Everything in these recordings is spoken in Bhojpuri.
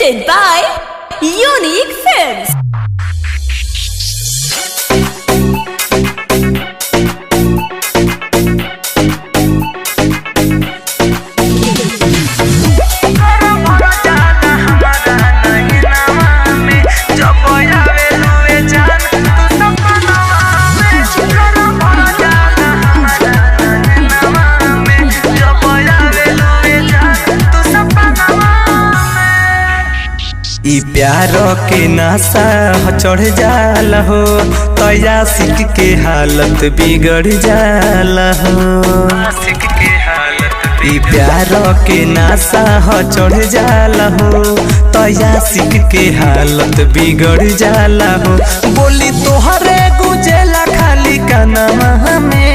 presented by Unique Films. ई प्यार के नशा चढ़ जाला हो तया सिक के हालत बिगड़ जाला हो। ई प्यार के नशा चढ़ जाला हो तया सिक के हालत बिगड़ जाला हो। बोली तोहरे गुजेला खाली कनमा में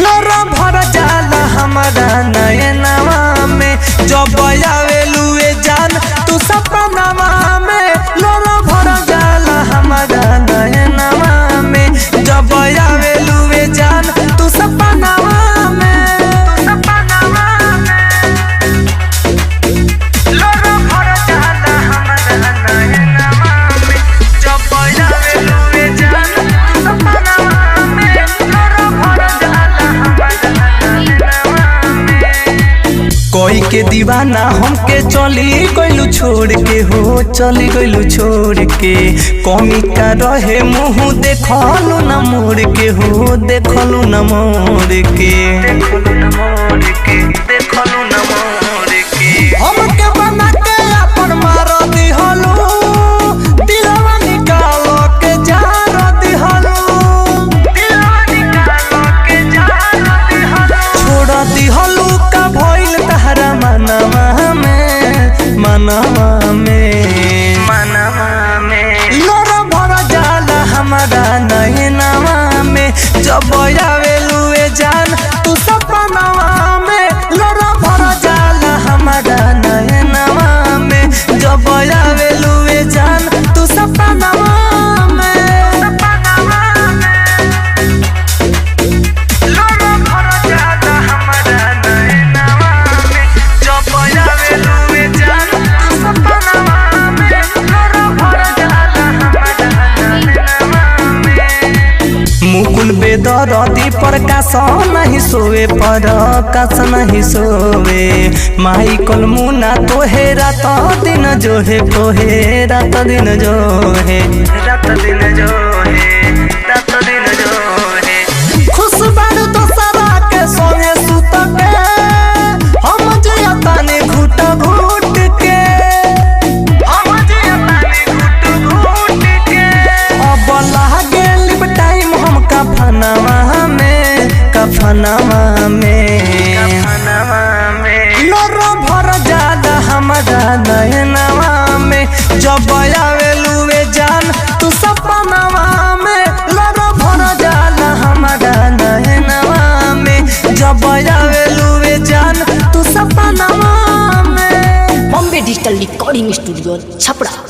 लोरा भर जाला हमारा नयनवा में जब आवेलुए जान तू सपनावा में लोरा भर जाला हमारा नयनवा में जब आवेलुए जान तू सपनावा में लोरा भर जाला हमारा नयनवा में जब आवेलुए जान तू सपनावा में लोरा भर जाला हमारा नयनवा में। कोई के दीवाना हमके चली गइलू छोड़ के हो चली गइलू छोड़ के कमी का रहे मुँह देखलू न मोड़ के हो देखलू न मोड़ के हमके बना के अपन मार दिहलू दिलवा निकाल के जार दिहलू छोड़ दिहलू का भइल तहरा मनवा में लोरा भर जाला हमारा नयनवा में जब आवेलुए जान तू सपनावा में लोरा भर जाला हमारा नयनवा में जब आवेलुए जान तू सपनावा में लोरा भर जाला हमारा नयनवा में जब आवेलुए जान तू सपनावा में लोरा भर जाला हमारा नयनवा में। मुकुल बेदरदी प्रकाश नहीं सोवे प्रकाश नहीं सोवे माई कल मुना तोहे रात दिन जो है तोहे रात दिन जो है खुश बारू तो सरा के सोने सुत के हम जिया ताने घुट घुट के अब लागे लिप टाइम हम कफनवा में लोरा भर जाला हमारा नयनवा में जब आवेलुए जान तू सपनावा में लोरा भर जाला हमारा नयनवा में जब आवेलुए जान तू सपनावा में। Bombay digital recording studio Chhapra.